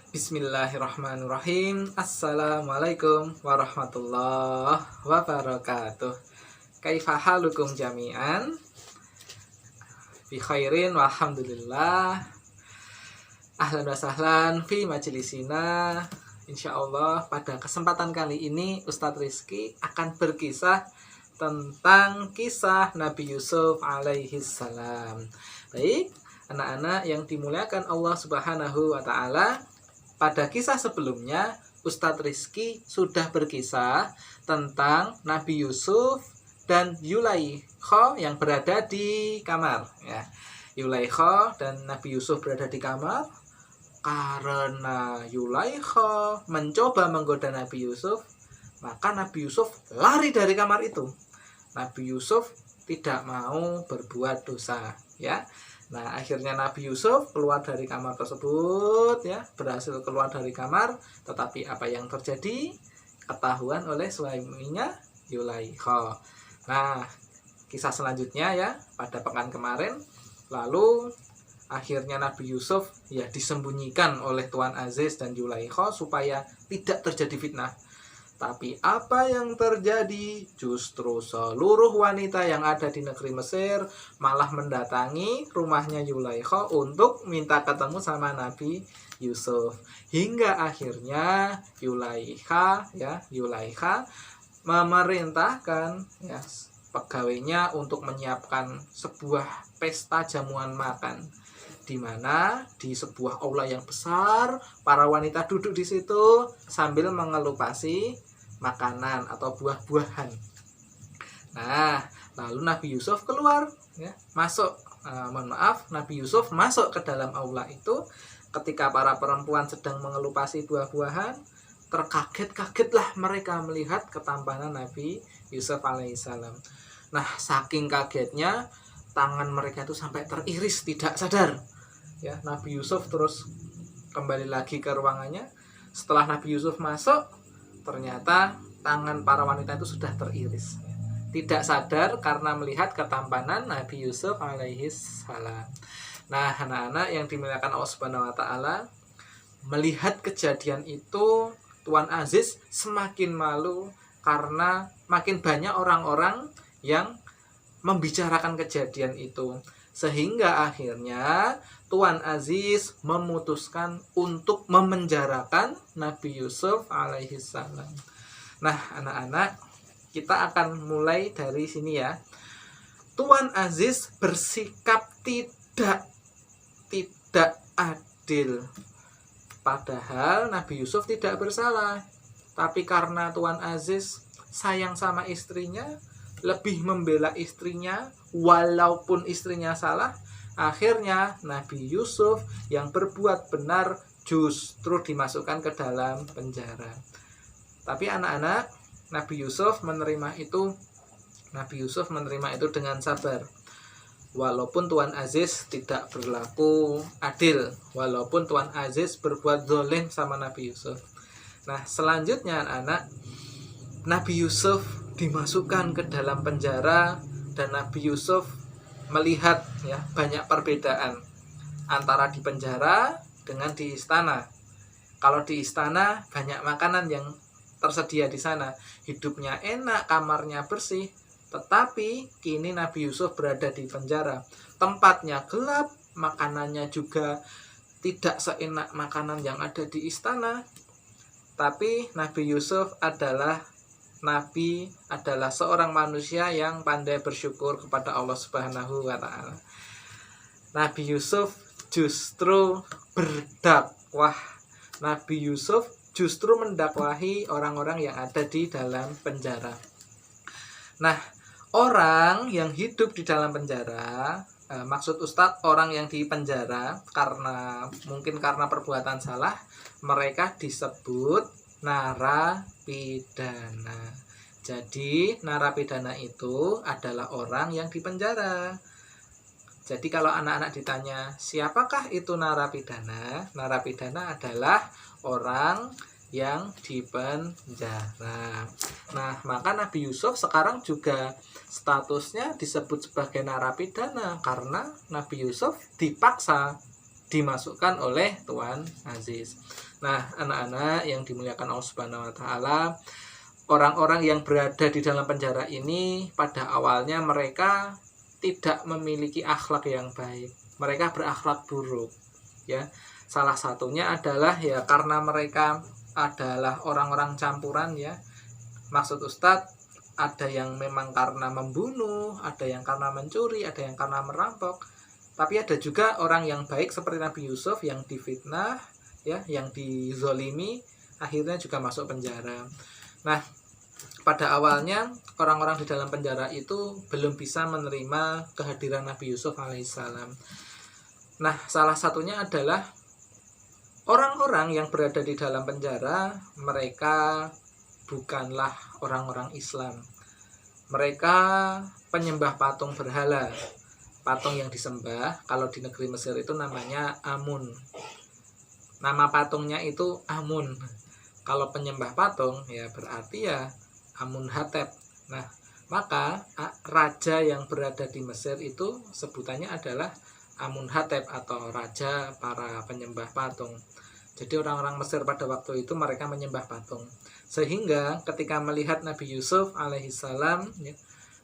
Bismillahirrahmanirrahim. Assalamualaikum warahmatullahi wabarakatuh. Kaifa halukum jami'an? Bi khairin walhamdulillah. Ahlan wa sahlan fi majlisina. Insyaallah pada kesempatan kali ini Ustadz Rizky akan berkisah tentang kisah Nabi Yusuf alaihi salam. Baik, anak-anak yang dimuliakan Allah Subhanahu wa taala, pada kisah sebelumnya, Ustadz Rizky sudah berkisah tentang Nabi Yusuf dan Yulaikha yang berada di kamar. Ya. Yulaikha dan Nabi Yusuf berada di kamar karena Yulaikha mencoba menggoda Nabi Yusuf, maka Nabi Yusuf lari dari kamar itu. Nabi Yusuf tidak mau berbuat dosa. Ya. Nah, akhirnya Nabi Yusuf keluar dari kamar tersebut, ya, berhasil keluar dari kamar, tetapi apa yang terjadi ketahuan oleh suaminya Yulaikha. Nah, kisah selanjutnya ya, pada pekan kemarin, lalu akhirnya Nabi Yusuf ya disembunyikan oleh Tuan Aziz dan Yulaikha supaya tidak terjadi fitnah. Tapi apa yang terjadi? Justru seluruh wanita yang ada di negeri Mesir malah mendatangi rumahnya Yulaikha untuk minta ketemu sama Nabi Yusuf. Hingga akhirnya Yulaikha memerintahkan ya, pegawainya untuk menyiapkan sebuah pesta jamuan makan, di mana di sebuah aula yang besar para wanita duduk di situ sambil mengelupasi makanan atau buah-buahan. Nah, lalu Nabi Yusuf keluar, ya, masuk. Nabi Yusuf masuk ke dalam aula itu. Ketika para perempuan sedang mengelupasi buah-buahan, terkaget-kagetlah mereka melihat ketampanan Nabi Yusuf alaihissalam. Nah, saking kagetnya tangan mereka itu sampai teriris tidak sadar. Ya, Nabi Yusuf terus kembali lagi ke ruangannya. Setelah Nabi Yusuf masuk, ternyata tangan para wanita itu sudah teriris. Tidak sadar karena melihat ketampanan Nabi Yusuf alaihi salam. Nah, anak-anak yang dimuliakan Allah Subhanahu wa taala, melihat kejadian itu, Tuan Aziz semakin malu karena makin banyak orang-orang yang membicarakan kejadian itu. Sehingga akhirnya Tuan Aziz memutuskan untuk memenjarakan Nabi Yusuf alaihi salam. Nah, anak-anak, kita akan mulai dari sini ya. Tuan Aziz bersikap tidak adil. Padahal Nabi Yusuf tidak bersalah. Tapi karena Tuan Aziz sayang sama istrinya, lebih membela istrinya walaupun istrinya salah, akhirnya Nabi Yusuf yang berbuat benar justru dimasukkan ke dalam penjara. Tapi anak-anak, Nabi Yusuf menerima itu dengan sabar. Walaupun Tuan Aziz tidak berlaku adil, walaupun Tuan Aziz berbuat zalim sama Nabi Yusuf. Nah, selanjutnya anak-anak, Nabi Yusuf dimasukkan ke dalam penjara dan Nabi Yusuf melihat ya banyak perbedaan antara di penjara dengan di istana. Kalau di istana banyak makanan yang tersedia di sana, hidupnya enak, kamarnya bersih. Tetapi kini Nabi Yusuf berada di penjara, tempatnya gelap, makanannya juga tidak seenak makanan yang ada di istana. Tapi Nabi Yusuf adalah seorang manusia yang pandai bersyukur kepada Allah Subhanahu wa taala. Nabi Yusuf justru berdakwah. Nabi Yusuf justru mendakwahi orang-orang yang ada di dalam penjara. Nah, orang yang hidup di dalam penjara, maksud Ustadz orang yang di penjara mungkin karena perbuatan salah, mereka disebut narapidana. Jadi narapidana itu adalah orang yang dipenjara. Jadi kalau anak-anak ditanya siapakah itu narapidana, narapidana adalah orang yang dipenjara. Nah, maka Nabi Yusuf sekarang juga statusnya disebut sebagai narapidana karena Nabi Yusuf dipaksa dimasukkan oleh Tuan Aziz. Nah, anak-anak yang dimuliakan Allah Subhanahu wa taala, orang-orang yang berada di dalam penjara ini pada awalnya mereka tidak memiliki akhlak yang baik. Mereka berakhlak buruk, ya. Salah satunya adalah ya karena mereka adalah orang-orang campuran, ya. Maksud Ustadz, ada yang memang karena membunuh, ada yang karena mencuri, ada yang karena merampok. Tapi ada juga orang yang baik seperti Nabi Yusuf yang difitnah, ya, yang dizolimi, akhirnya juga masuk penjara. Nah, pada awalnya orang-orang di dalam penjara itu belum bisa menerima kehadiran Nabi Yusuf alaihissalam. Nah, salah satunya adalah orang-orang yang berada di dalam penjara, mereka bukanlah orang-orang Islam. Mereka penyembah patung berhala. Patung yang disembah, kalau di negeri Mesir itu namanya Amun. Nama patungnya itu Amun. Kalau penyembah patung, ya berarti ya Amunhatep. Nah, maka raja yang berada di Mesir itu sebutannya adalah Amunhatep atau raja para penyembah patung. Jadi orang-orang Mesir pada waktu itu mereka menyembah patung. Sehingga ketika melihat Nabi Yusuf alaihissalam, ya,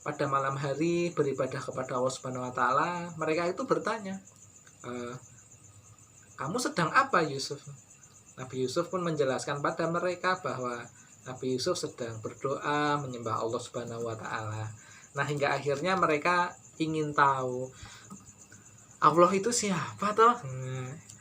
pada malam hari beribadah kepada Allah Subhanahu wa taala, mereka itu bertanya, "Kamu sedang apa, Yusuf?" Nabi Yusuf pun menjelaskan pada mereka bahwa Nabi Yusuf sedang berdoa menyembah Allah Subhanahu wa taala. Nah, hingga akhirnya mereka ingin tahu Allah itu siapa toh?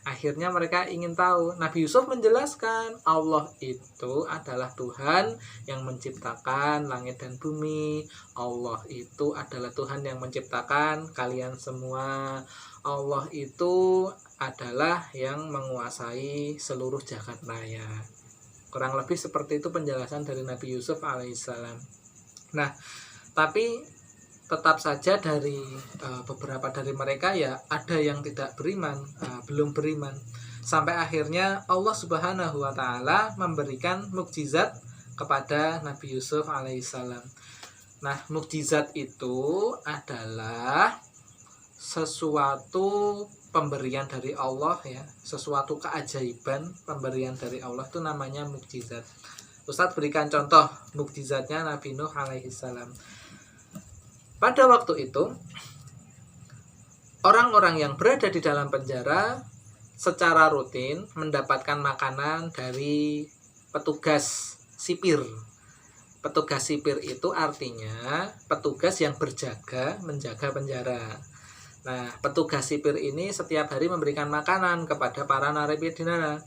Akhirnya mereka ingin tahu. Nabi Yusuf menjelaskan Allah itu adalah Tuhan yang menciptakan langit dan bumi. Allah itu adalah Tuhan yang menciptakan kalian semua. Allah itu adalah yang menguasai seluruh jagat raya. Kurang lebih seperti itu penjelasan dari Nabi Yusuf alaihissalam. Nah, tapi tetap saja dari beberapa dari mereka ya ada yang tidak beriman, belum beriman. Sampai akhirnya Allah Subhanahu wa taala memberikan mukjizat kepada Nabi Yusuf alaihissalam. Nah, mukjizat itu adalah sesuatu pemberian dari Allah, ya, sesuatu keajaiban pemberian dari Allah, itu namanya mukjizat. Ustadz berikan contoh mukjizatnya Nabi Nuh alaihissalam. Pada waktu itu, orang-orang yang berada di dalam penjara secara rutin mendapatkan makanan dari petugas sipir. Petugas sipir itu artinya petugas yang menjaga penjara. Nah, petugas sipir ini setiap hari memberikan makanan kepada para narapidana.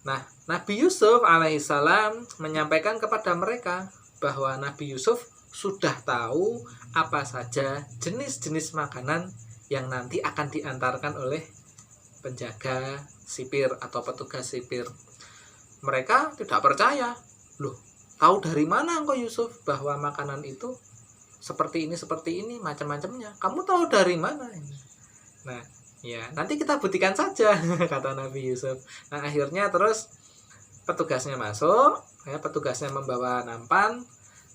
Nah, Nabi Yusuf alaihissalam menyampaikan kepada mereka bahwa Nabi Yusuf sudah tahu apa saja jenis-jenis makanan yang nanti akan diantarkan oleh penjaga sipir atau petugas sipir. Mereka tidak percaya. Loh, tahu dari mana engkau Yusuf bahwa makanan itu seperti ini, macam-macamnya? Kamu tahu dari mana ini? Nah, ya, nanti kita buktikan saja, kata Nabi Yusuf. Nah, akhirnya terus petugasnya masuk, ya, petugasnya membawa nampan.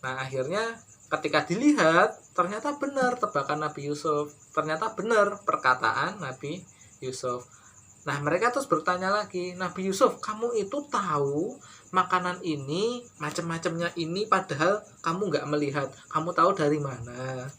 Nah, akhirnya ketika dilihat, ternyata benar tebakan Nabi Yusuf. Ternyata benar perkataan Nabi Yusuf. Nah, mereka terus bertanya lagi, Nabi Yusuf, kamu itu tahu makanan ini, macam-macamnya ini, padahal kamu nggak melihat. Kamu tahu dari mana?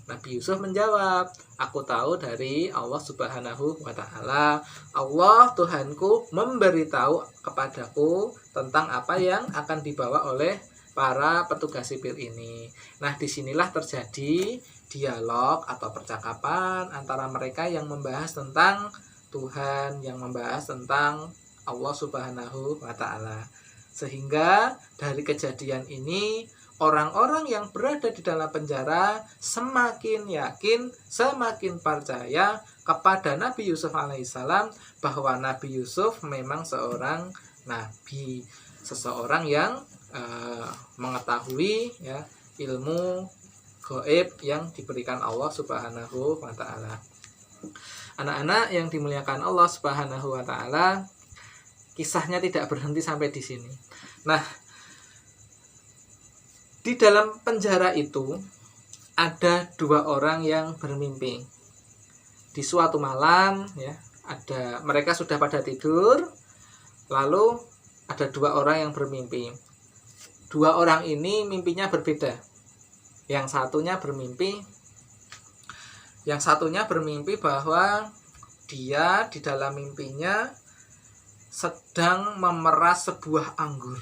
Nabi Yusuf menjawab, aku tahu dari Allah Subhanahu wa taala. Allah Tuhanku memberitahu kepadaku tentang apa yang akan dibawa oleh para petugas sipir ini. Nah, disinilah terjadi dialog atau percakapan antara mereka yang membahas tentang Tuhan, yang membahas tentang Allah Subhanahu wa taala. Sehingga dari kejadian ini orang-orang yang berada di dalam penjara semakin yakin, semakin percaya kepada Nabi Yusuf alaihissalam bahwa Nabi Yusuf memang seorang nabi, seseorang yang mengetahui, ya, ilmu gaib yang diberikan Allah Subhanahu wa taala. Anak-anak yang dimuliakan Allah Subhanahu wa taala, kisahnya tidak berhenti sampai di sini. Nah, di dalam penjara itu ada dua orang yang bermimpi. Di suatu malam ya, mereka sudah pada tidur, lalu ada dua orang yang bermimpi. Dua orang ini mimpinya berbeda. Yang satunya bermimpi bahwa dia di dalam mimpinya sedang memeras sebuah anggur.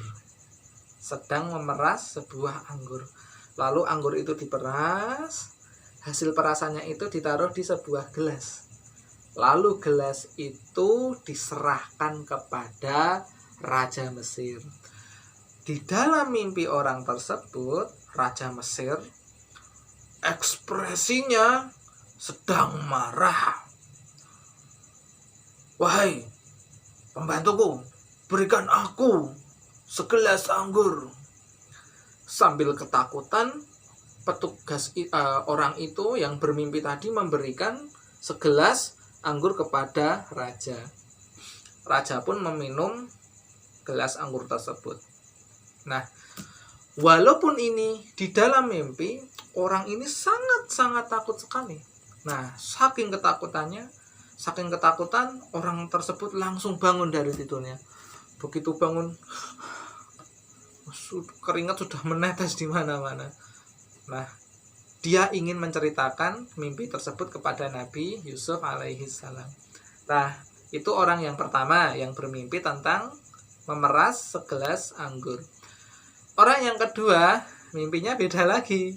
Lalu anggur itu diperas, hasil perasannya itu ditaruh di sebuah gelas. Lalu gelas itu diserahkan kepada Raja Mesir. Di dalam mimpi orang tersebut, Raja Mesir ekspresinya sedang marah. "Wahai pembantuku, berikan aku segelas anggur." Sambil ketakutan, petugas orang itu yang bermimpi tadi memberikan segelas anggur kepada raja. Raja pun meminum gelas anggur tersebut. Nah, walaupun ini di dalam mimpi, orang ini sangat takut sekali. Nah, saking ketakutan, orang tersebut langsung bangun dari tidurnya. Begitu bangun, keringat sudah menetes di mana-mana. Nah, dia ingin menceritakan mimpi tersebut kepada Nabi Yusuf alaihissalam. Nah, itu orang yang pertama yang bermimpi tentang memeras segelas anggur. Orang yang kedua, mimpinya beda lagi.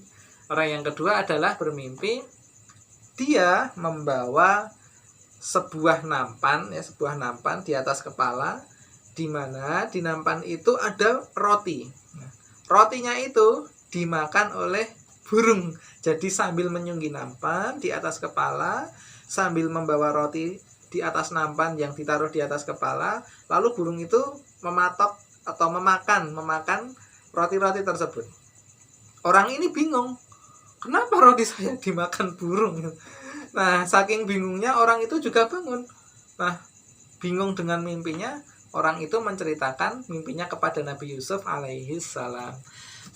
Orang yang kedua adalah bermimpi dia membawa sebuah nampan di atas kepala, di mana di nampan itu ada roti. Nah, rotinya itu dimakan oleh burung. Jadi sambil menyunggi nampan di atas kepala, sambil membawa roti di atas nampan yang ditaruh di atas kepala, lalu burung itu mematok atau memakan roti-roti tersebut. Orang ini bingung, kenapa roti saya dimakan burung? Nah, saking bingungnya orang itu juga bangun. Nah, bingung dengan mimpinya, orang itu menceritakan mimpinya kepada Nabi Yusuf alaihissalam.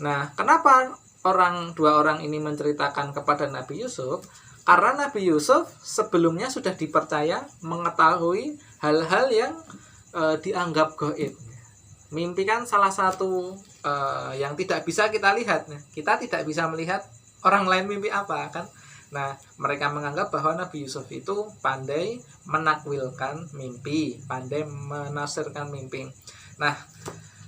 Nah, kenapa dua orang ini menceritakan kepada Nabi Yusuf? Karena Nabi Yusuf sebelumnya sudah dipercaya mengetahui hal-hal yang dianggap gaib. Mimpi kan salah satu yang tidak bisa kita lihat. Kita tidak bisa melihat orang lain mimpi apa kan. Nah, mereka menganggap bahwa Nabi Yusuf itu pandai menakwilkan mimpi, pandai menafsirkan mimpi. Nah,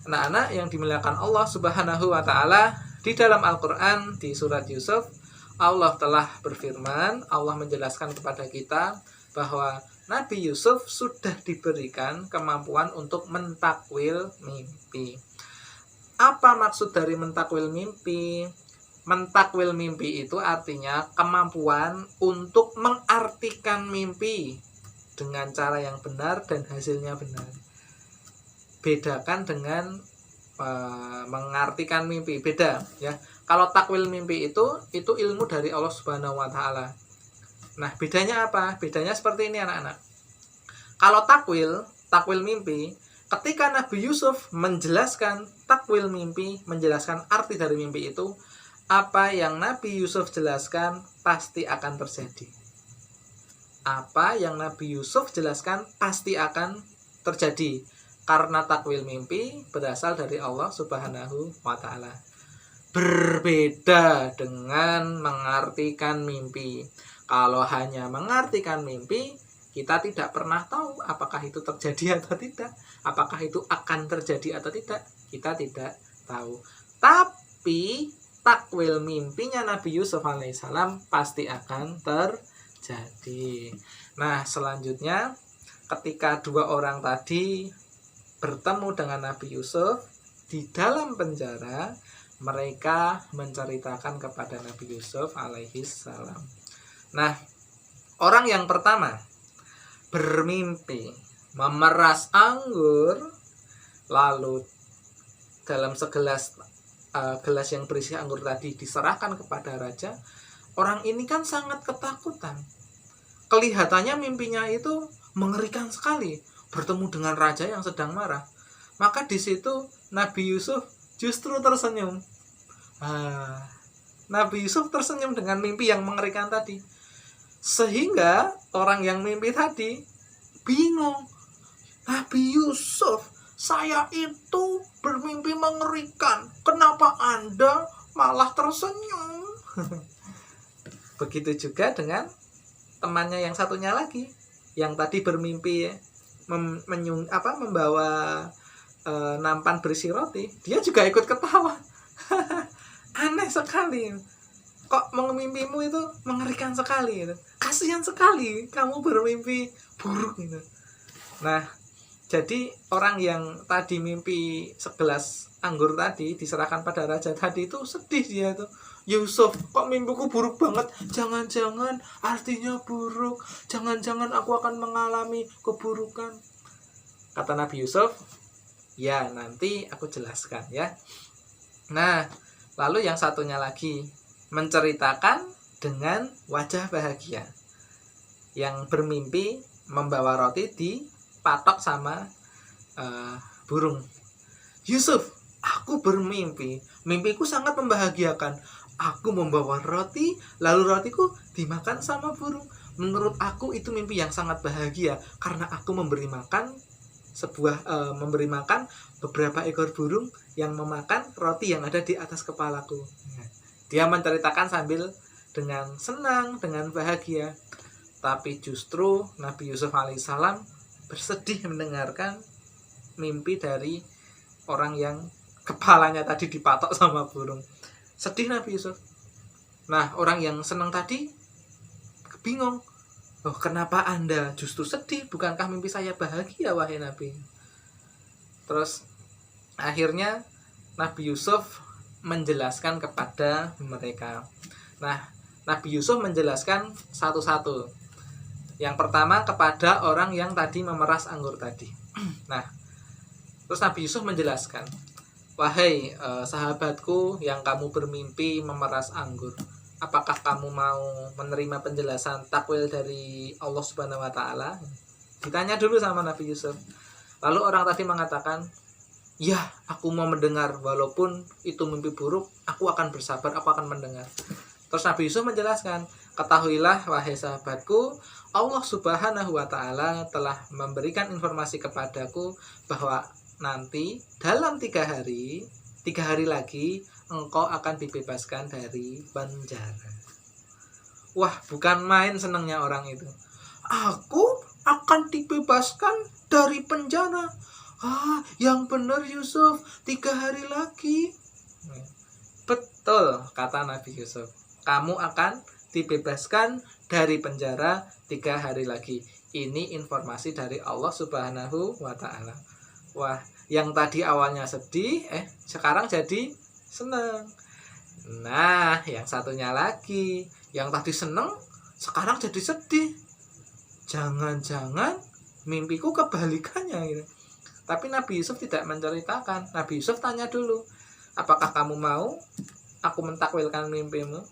anak-anak yang dimuliakan Allah Subhanahu wa taala, di dalam Al-Qur'an di surat Yusuf, Allah telah berfirman, Allah menjelaskan kepada kita bahwa Nabi Yusuf sudah diberikan kemampuan untuk mentakwil mimpi. Apa maksud dari mentakwil mimpi? Mentakwil mimpi itu artinya kemampuan untuk mengartikan mimpi dengan cara yang benar dan hasilnya benar. Bedakan dengan mengartikan mimpi, beda ya. Kalau takwil mimpi itu ilmu dari Allah Subhanahu wa taala. Nah, bedanya apa? Bedanya seperti ini anak-anak. Kalau takwil mimpi, ketika Nabi Yusuf menjelaskan takwil mimpi, menjelaskan arti dari mimpi itu, apa yang Nabi Yusuf jelaskan pasti akan terjadi. Apa yang Nabi Yusuf jelaskan pasti akan terjadi. Karena takwil mimpi berasal dari Allah Subhanahu wa ta'ala. Berbeda dengan mengartikan mimpi. Kalau hanya mengartikan mimpi, kita tidak pernah tahu apakah itu terjadi atau tidak. Apakah itu akan terjadi atau tidak, kita tidak tahu. Tapi takwil mimpinya Nabi Yusuf alaihissalam pasti akan terjadi. Nah, selanjutnya ketika dua orang tadi bertemu dengan Nabi Yusuf di dalam penjara, mereka menceritakan kepada Nabi Yusuf alaihissalam. Nah, orang yang pertama bermimpi memeras anggur, lalu dalam gelas yang berisi anggur tadi diserahkan kepada raja. Orang ini kan sangat ketakutan. Kelihatannya mimpinya itu mengerikan sekali, bertemu dengan raja yang sedang marah. Maka di situ Nabi Yusuf justru tersenyum. Nabi Yusuf tersenyum dengan mimpi yang mengerikan tadi. Sehingga orang yang mimpi tadi bingung. Nabi Yusuf, saya itu bermimpi mengerikan. Kenapa Anda malah tersenyum? Begitu juga dengan temannya yang satunya lagi, yang tadi bermimpi membawa nampan berisi roti. Dia juga ikut ketawa. Aneh sekali. Kok mimpimu itu mengerikan sekali gitu. Kasihan sekali kamu bermimpi buruk gitu. Nah, jadi orang yang tadi mimpi segelas anggur tadi diserahkan pada raja tadi itu sedih dia tuh. Yusuf, kok mimpiku buruk banget? Jangan-jangan artinya buruk. Jangan-jangan aku akan mengalami keburukan. Kata Nabi Yusuf, ya nanti aku jelaskan ya. Nah, lalu yang satunya lagi menceritakan dengan wajah bahagia. Yang bermimpi membawa roti dipatok sama burung. Yusuf, aku bermimpi. Mimpiku sangat membahagiakan. Aku membawa roti, lalu rotiku dimakan sama burung. Menurut aku itu mimpi yang sangat bahagia karena aku memberi makan beberapa ekor burung yang memakan roti yang ada di atas kepalaku. Dia menceritakan sambil dengan senang, dengan bahagia. Tapi justru Nabi Yusuf alaihissalam bersedih mendengarkan mimpi dari orang yang kepalanya tadi dipatok sama burung. Sedih Nabi Yusuf. Nah, orang yang senang tadi bingung. Oh, kenapa Anda justru sedih? Bukankah mimpi saya bahagia, wahai Nabi? Terus akhirnya Nabi Yusuf menjelaskan kepada mereka. Nah, Nabi Yusuf menjelaskan satu-satu. Yang pertama kepada orang yang tadi memeras anggur tadi. Nah, terus Nabi Yusuf menjelaskan, wahai sahabatku yang kamu bermimpi memeras anggur, apakah kamu mau menerima penjelasan takwil dari Allah Subhanahu wa taala? Ditanya dulu sama Nabi Yusuf. Lalu orang tadi mengatakan, ya, aku mau mendengar, walaupun itu mimpi buruk, aku akan bersabar, aku akan mendengar. Terus Nabi Yusuf menjelaskan, ketahuilah wahai sahabatku, Allah Subhanahu wa taala telah memberikan informasi kepadaku bahwa nanti dalam 3 hari lagi engkau akan dibebaskan dari penjara. Wah, bukan main senangnya orang itu. Aku akan dibebaskan dari penjara. Yang benar Yusuf, 3 hari lagi. Betul, kata Nabi Yusuf. Kamu akan dibebaskan dari penjara 3 hari lagi. Ini informasi dari Allah Subhanahu wa ta'ala. Wah, yang tadi awalnya sedih, sekarang jadi senang. Nah, yang satunya lagi, yang tadi senang, sekarang jadi sedih. Jangan-jangan mimpiku kebalikannya gitu. Tapi Nabi Yusuf tidak menceritakan. Nabi Yusuf tanya dulu, apakah kamu mau aku mentakwilkan mimpimu?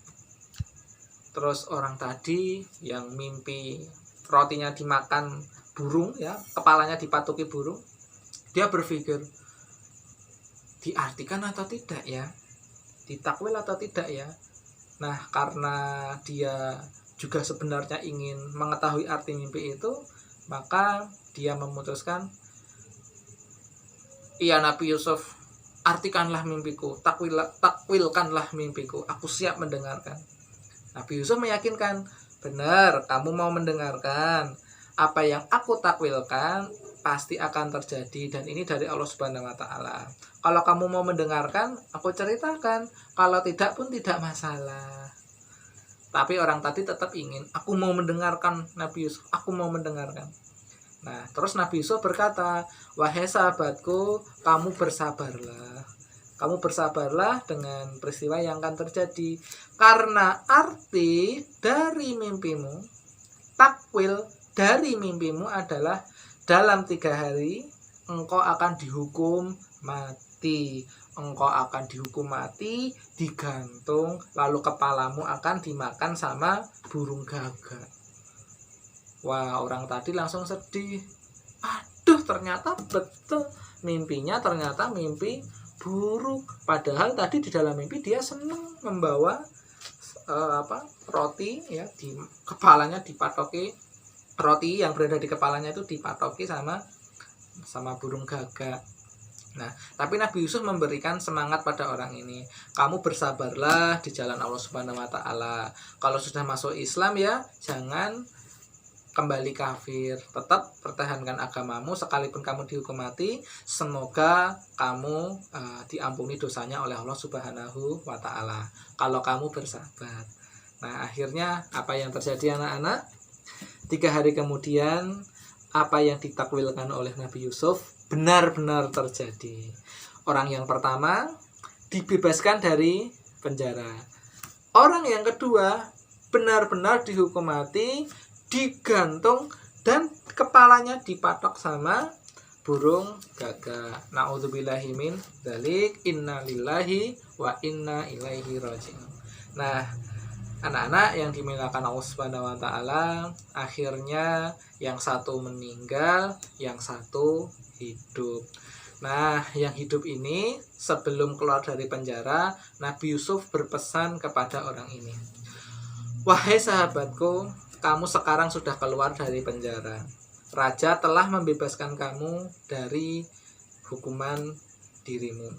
Terus orang tadi yang mimpi rotinya dimakan burung, ya, kepalanya dipatuki burung, dia berpikir, diartikan atau tidak ya? Ditakwil atau tidak ya? Nah, karena dia juga sebenarnya ingin mengetahui arti mimpi itu, maka dia memutuskan, iya Nabi Yusuf, artikanlah mimpiku, takwilkanlah mimpiku, aku siap mendengarkan. Nabi Yusuf meyakinkan, benar, kamu mau mendengarkan. Apa yang aku takwilkan pasti akan terjadi, dan ini dari Allah Subhanahu wa taala. Kalau kamu mau mendengarkan, aku ceritakan. Kalau tidak pun tidak masalah. Tapi orang tadi tetap ingin, aku mau mendengarkan Nabi Yusuf, aku mau mendengarkan. Nah, terus Nabi Yusuf berkata, wahai sahabatku, kamu bersabarlah. Kamu bersabarlah dengan peristiwa yang akan terjadi. Karena arti dari mimpimu, takwil dari mimpimu adalah dalam 3 hari engkau akan dihukum mati. Engkau akan dihukum mati, digantung, lalu kepalamu akan dimakan sama burung gagak. Wah, orang tadi langsung sedih. Aduh, ternyata betul. Mimpinya ternyata mimpi buruk. Padahal tadi di dalam mimpi dia senang membawa roti ya, di kepalanya dipatoki, roti yang berada di kepalanya itu dipatoki sama burung gagak. Nah, tapi Nabi Yusuf memberikan semangat pada orang ini. Kamu bersabarlah di jalan Allah Subhanahu wa taala. Kalau sudah masuk Islam ya, jangan kembali kafir. Tetap pertahankan agamamu sekalipun kamu dihukum mati. Semoga kamu diampuni dosanya oleh Allah Subhanahu wa taala. Kalau kamu bersabar. Nah, akhirnya apa yang terjadi anak-anak? 3 hari kemudian apa yang ditakwilkan oleh Nabi Yusuf benar-benar terjadi. Orang yang pertama dibebaskan dari penjara. Orang yang kedua benar-benar dihukum mati, digantung, dan kepalanya dipatok sama burung gagak. Na'udzubillahi min dzalik, innalillahi wa inna ilaihi raji'un. Nah, anak-anak yang dimuliakan Allah Subhanahu wa taala, akhirnya yang satu meninggal, yang satu hidup. Nah, yang hidup ini sebelum keluar dari penjara, Nabi Yusuf berpesan kepada orang ini. Wahai sahabatku, kamu sekarang sudah keluar dari penjara. Raja telah membebaskan kamu dari hukuman dirimu.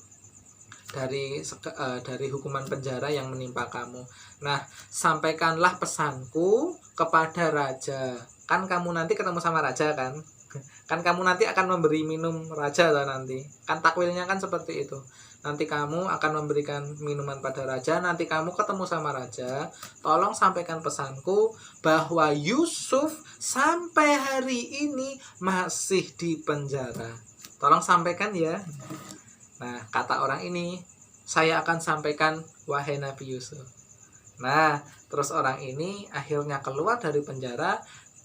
Dari hukuman penjara yang menimpa kamu. Nah, sampaikanlah pesanku kepada raja. Kan kamu nanti ketemu sama raja kan? Kan kamu nanti akan memberi minum raja lah nanti. Kan takwilnya kan seperti itu. Nanti kamu akan memberikan minuman pada raja, nanti kamu ketemu sama raja. Tolong sampaikan pesanku bahwa Yusuf sampai hari ini masih di penjara. Tolong sampaikan ya. Nah, kata orang ini, saya akan sampaikan wahai Nabi Yusuf. Nah, terus orang ini akhirnya keluar dari penjara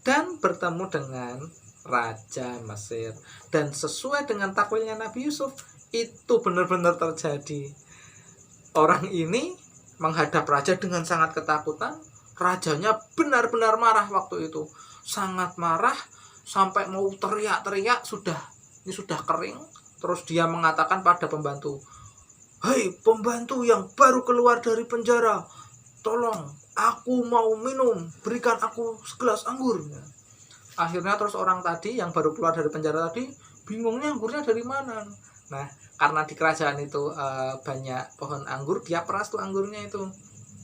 dan bertemu dengan Raja Mesir. Dan sesuai dengan takwilnya Nabi Yusuf, itu benar-benar terjadi. Orang ini menghadap raja dengan sangat ketakutan. Rajanya benar-benar marah waktu itu. Sangat marah, sampai mau teriak-teriak, ini sudah kering. Terus dia mengatakan pada pembantu, "Hei pembantu yang baru keluar dari penjara, tolong, aku mau minum, berikan aku segelas anggur." Akhirnya terus orang tadi yang baru keluar dari penjara tadi bingungnya anggurnya dari mana. Nah, karena di kerajaan itu banyak pohon anggur, dia peras tuh anggurnya itu.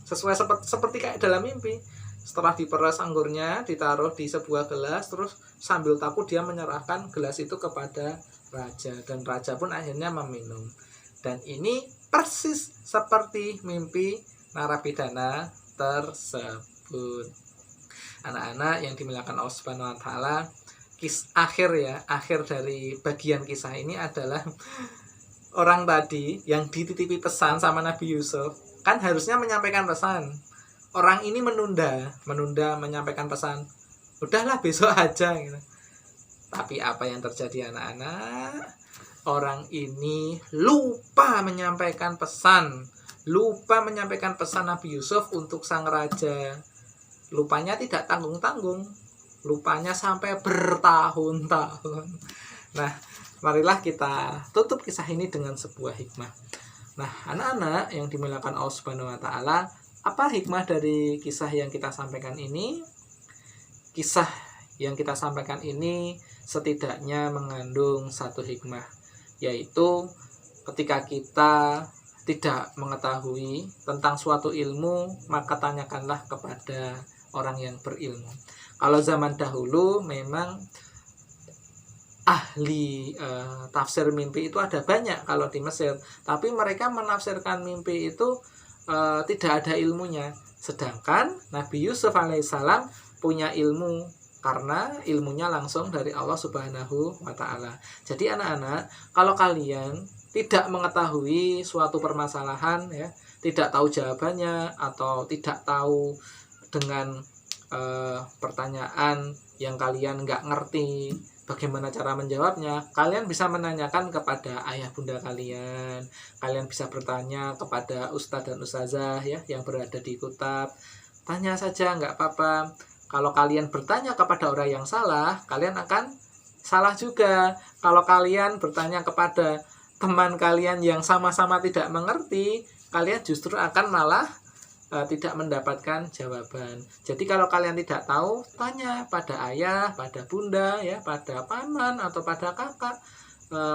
Sesuai seperti kayak dalam mimpi. Setelah diperas anggurnya, ditaruh di sebuah gelas, terus sambil takut dia menyerahkan gelas itu kepada raja. Dan raja pun akhirnya meminum. Dan ini persis seperti mimpi narapidana tersebut. Anak-anak yang dimuliakan Allah Subhanahu wa taala, akhir dari bagian kisah ini adalah orang tadi yang dititipi pesan sama Nabi Yusuf, kan harusnya menyampaikan pesan. Orang ini menunda menyampaikan pesan. Udahlah besok aja gitu. Tapi apa yang terjadi anak-anak? Orang ini lupa menyampaikan pesan Nabi Yusuf untuk sang raja. Lupanya tidak tanggung-tanggung, lupanya sampai bertahun-tahun. Nah, marilah kita tutup kisah ini dengan sebuah hikmah. Nah, anak-anak yang dimuliakan Allah Subhanahu wa taala, apa hikmah dari kisah yang kita sampaikan ini? Kisah yang kita sampaikan ini setidaknya mengandung satu hikmah, yaitu ketika kita tidak mengetahui tentang suatu ilmu, maka tanyakanlah kepada orang yang berilmu. Kalau zaman dahulu memang ahli tafsir mimpi itu ada banyak kalau di Mesir, tapi mereka menafsirkan mimpi itu tidak ada ilmunya. Sedangkan Nabi Yusuf alaihissalam punya ilmu karena ilmunya langsung dari Allah Subhanahu wa taala. Jadi anak-anak, kalau kalian tidak mengetahui suatu permasalahan ya, tidak tahu jawabannya atau tidak tahu dengan pertanyaan yang kalian nggak ngerti bagaimana cara menjawabnya, kalian bisa menanyakan kepada ayah bunda kalian. Kalian bisa bertanya kepada ustadz dan ustazah ya yang berada di kutab. Tanya saja, nggak apa-apa. Kalau kalian bertanya kepada orang yang salah, kalian akan salah juga. Kalau kalian bertanya kepada teman kalian yang sama-sama tidak mengerti, kalian justru akan malah tidak mendapatkan jawaban. Jadi kalau kalian tidak tahu, tanya pada ayah, pada bunda, ya, pada paman atau pada kakak,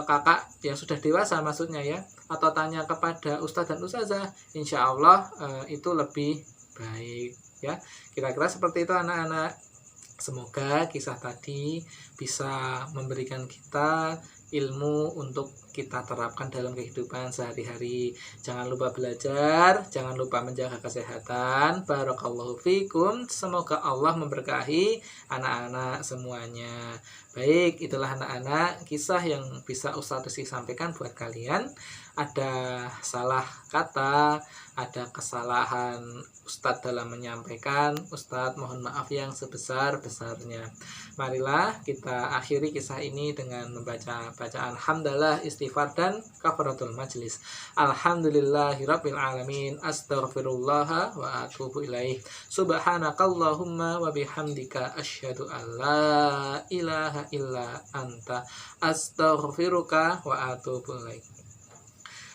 kakak yang sudah dewasa maksudnya ya, atau tanya kepada ustadz dan ustazah. Insya Allah itu lebih baik ya. Kira-kira seperti itu anak-anak. Semoga kisah tadi bisa memberikan kita ilmu untuk kita terapkan dalam kehidupan sehari-hari. Jangan lupa belajar, jangan lupa menjaga kesehatan. Barakallahu fikum. Semoga Allah memberkahi anak-anak semuanya. Baik, itulah anak-anak kisah yang bisa Ustadz Rizky sampaikan buat kalian. Ada salah kata, ada kesalahan Ustadz dalam menyampaikan, Ustadz mohon maaf yang sebesar-besarnya. Marilah kita akhiri kisah ini dengan membaca bacaan hamdalah, istighfar, dan kafaratul majlis. Alhamdulillahirabbil alamin, astaghfirullah wa atubu ilaih. Subhanakallahumma wa bihamdika asyhadu an la ilaha illa anta, astaghfiruka wa atubu ilaih.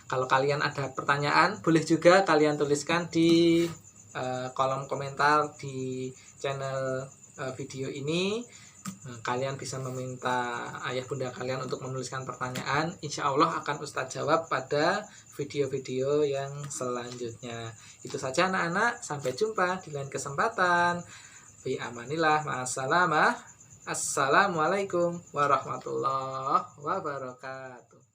Kalau kalian ada pertanyaan, boleh juga kalian tuliskan di kolom komentar di channel video ini. Kalian bisa meminta ayah bunda kalian untuk menuliskan pertanyaan. Insya Allah akan Ustadz jawab pada video-video yang selanjutnya. Itu saja anak-anak. Sampai jumpa di lain kesempatan. Fi amanillah, ma'assalamah. Assalamualaikum warahmatullahi wabarakatuh.